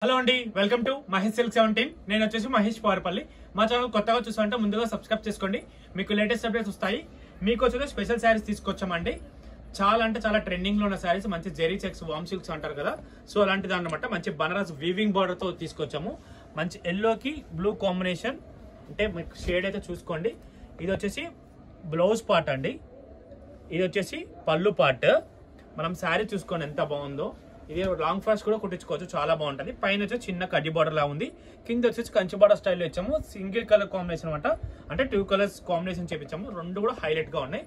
Hello అండి, welcome to Mahesh silk 17. నేను వచ్చేసి మహేష్ పారపల్లి. మా ఛానల్ కొత్తగా చూస్తుంటే ముందుగా సబ్స్క్రైబ్ చేసుకోండి, మీకు లేటెస్ట్ అప్డేట్స్ వస్తాయి. మీకు వచ్చేసి స్పెషల్ శారీస్ తీసుకొచ్చామండి. చాలా అంటే చాలా ట్రెండింగ్ లో ఉన్న శారీస్, మంచి జెరీ చెక్స్, వామ్ సిల్క్స్ అంటారు కదా, సో అలాంటిది అన్నమాట. మంచి బనారస్ వీవింగ్ బార్డర్ తో తీసుకొచ్చాము. మంచి ఎల్లోకి బ్లూ కాంబినేషన్, అంటే మీకు షేడ్ అయితే చూసుకోండి. ఇది వచ్చేసి బ్లౌజ్ పార్ట్ అండి, ఇది వచ్చేసి పళ్ళు పార్ట్. మనం శారీ చూసుకోండి ఎంత బాగుందో. ఇది లాంగ్ ఫ్రాక్స్ కూడా కుట్టించుకోవచ్చు, చాలా బాగుంటుంది. పైన వచ్చి చిన్న కడ్డీ బార్డర్ లా ఉంది, కింద వచ్చేసి కంచి బార్డర్ స్టైల్లో ఇచ్చాము. సింగిల్ కలర్ కాంబినేషన్ అనమాట, అంటే 2 కలర్స్ కాంబినేషన్ చేపించాము. రెండు కూడా హైలైట్ గా ఉన్నాయి.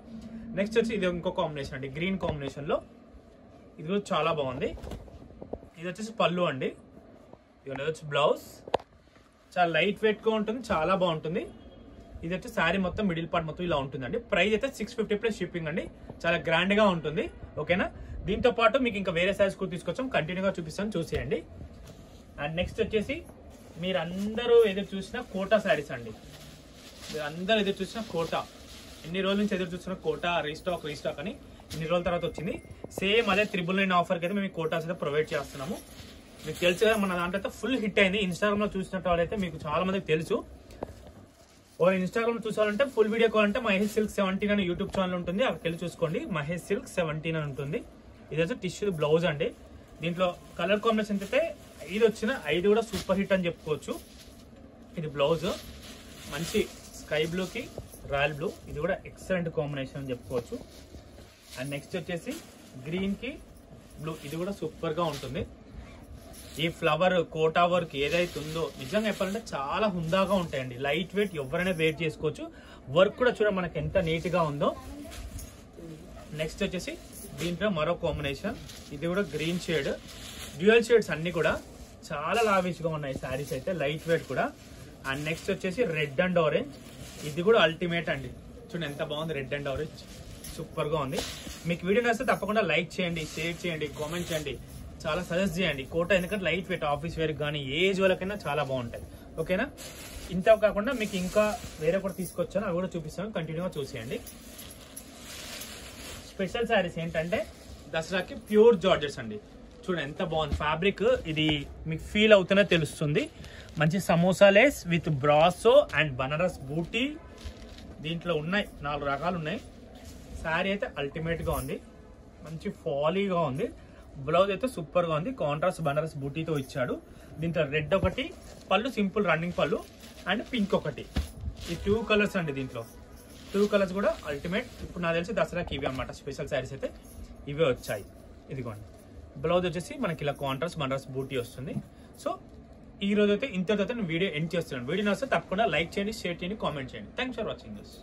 నెక్స్ట్ వచ్చి ఇది ఇంకో కాంబినేషన్ అండి, గ్రీన్ కాంబినేషన్ లో. ఇది కూడా చాలా బాగుంది. ఇది వచ్చేసి పళ్ళు అండి, ఇది వచ్చి బ్లౌజ్. చాలా లైట్ వెయిట్ గా ఉంటుంది, చాలా బాగుంటుంది. ఇది వచ్చి శారీ మొత్తం మిడిల్ పార్ట్ మొత్తం ఇలా ఉంటుందండి. ప్రైస్ అయితే 650 ప్లస్ షిప్పింగ్ అండి, చాలా గ్రాండ్ గా ఉంటుంది. ఓకేనా, దీంతో పాటు మీకు ఇంకా వేరే శారీస్ కూడా తీసుకొచ్చాం, కంటిన్యూగా చూపిస్తాను, చూసేయండి. అండ్ నెక్స్ట్ వచ్చేసి మీరు అందరూ ఎదురు చూసిన కోటా శారీస్ అండి. మీరు అందరూ ఎదురు చూసిన కోటా, ఎన్ని రోజుల నుంచి ఎదురు చూసిన కోటా రీస్టాక్ అని ఇన్ని రోజుల తర్వాత వచ్చింది. సేమ్ అదే 999 ఆఫర్కి అయితే మేము కోటాస్ అయితే ప్రొవైడ్ చేస్తున్నాము. మీకు తెలుసు కదా, మన దాంట్లో అయితే ఫుల్ హిట్ అయింది. ఇన్స్టాగ్రామ్ లో చూసినట్టు వాళ్ళైతే మీకు చాలా మందికి తెలుసు. ఇన్స్టాగ్రామ్ లో చూసాలంటే ఫుల్ వీడియో కావాలంటే మహేష్ సిల్క్ 17 అనే యూట్యూబ్ ఛానల్ ఉంటుంది, అక్కడికి వెళ్ళి చూసుకోండి. మహేష్ సిల్క్ 17 అని ఉంటుంది. ఇది వచ్చి టిష్యూ బ్లౌజ్ అండి. దీంట్లో కలర్ కాంబినేషన్ అయితే 5 వచ్చిన 5 కూడా సూపర్ హిట్ అని చెప్పుకోవచ్చు. ఇది బ్లౌజ్ మంచి స్కై బ్లూ కి రాయల్ బ్లూ, ఇది కూడా ఎక్సలెంట్ కాంబినేషన్ అని చెప్పుకోవచ్చు. అండ్ నెక్స్ట్ వచ్చేసి గ్రీన్ కి బ్లూ, ఇది కూడా సూపర్ గా ఉంటుంది. ఈ ఫ్లవర్ కోటా వర్క్ ఏదైతే ఉందో నిజంగా చెప్పాలంటే చాలా హుందాగా ఉంటాయండి. లైట్ వెయిట్, ఎవరైనా వేర్ చేసుకోవచ్చు. వర్క్ కూడా చూడ మనకి ఎంత నీట్ గా ఉందో. నెక్స్ట్ వచ్చేసి దీంట్లో మరో కాంబినేషన్, ఇది కూడా గ్రీన్ షేడ్. డ్యూయల్ షేడ్స్ అన్ని కూడా చాలా లావిష్ గా ఉన్నాయి శారీస్ అయితే, లైట్ వెయిట్ కూడా. అండ్ నెక్స్ట్ వచ్చేసి రెడ్ అండ్ ఆరెంజ్, ఇది కూడా అల్టిమేట్ అండి. చూడండి ఎంత బాగుంది, రెడ్ అండ్ ఆరెంజ్ సూపర్ గా ఉంది. మీకు వీడియో నచ్చితే తప్పకుండా లైక్ చేయండి, షేర్ చేయండి, కామెంట్ చేయండి, చాలా సజెస్ట్ చేయండి. కోటా ఎందుకంటే లైట్ వెయిట్, ఆఫీస్ వేర్ కానీ ఏజ్ వాళ్ళకైనా చాలా బాగుంటాయి. ఓకేనా, ఇంత కాకుండా మీకు ఇంకా వేరే కూడా తీసుకొచ్చాను, అవి కూడా చూపిస్తాను, కంటిన్యూగా చూసేయండి. స్పెషల్ శారీస్ ఏంటంటే దసరాకి ప్యూర్ జార్జెట్స్ అండి. చూడండి ఎంత బాగుంది ఫ్యాబ్రిక్, ఇది మీకు ఫీల్ అవుతూనే తెలుస్తుంది. మంచి సమోసా లేస్ విత్ బ్రాసో అండ్ బనారస్ బూటీ, దీంట్లో ఉన్నాయి 4 రకాలు ఉన్నాయి. శారీ అయితే అల్టిమేట్ గా ఉంది, మంచి ఫాలీగా ఉంది. బ్లౌజ్ అయితే సూపర్ గా ఉంది, కాంట్రాస్ట్ బనారస్ బూటీతో ఇచ్చాడు. దీంట్లో రెడ్ ఒకటి, పళ్ళు సింపుల్ రన్నింగ్ పళ్ళు, అండ్ పింక్ ఒకటి. ఈ 2 కలర్స్ అండి, దీంట్లో 2 కలర్స్ కూడా అల్టిమేట్. ఇప్పుడు నాకు తెలిసి దసరాకి ఇవి అనమాట స్పెషల్ శారీస్ అయితే ఇవే వచ్చాయి. ఇదిగోండి బ్లౌజ్ వచ్చేసి మనకి ఇలా కాంట్రాస్ట్ బనారస్ బూటీ వస్తుంది. సో ఈ రోజు అయితే ఇంతతో నేను వీడియో ఎండ్ చేస్తున్నాను. వీడియో నచ్చితే తప్పకుండా లైక్ చేయండి, షేర్ చేయండి, కామెంట్ చేయండి. Thanks for watching this.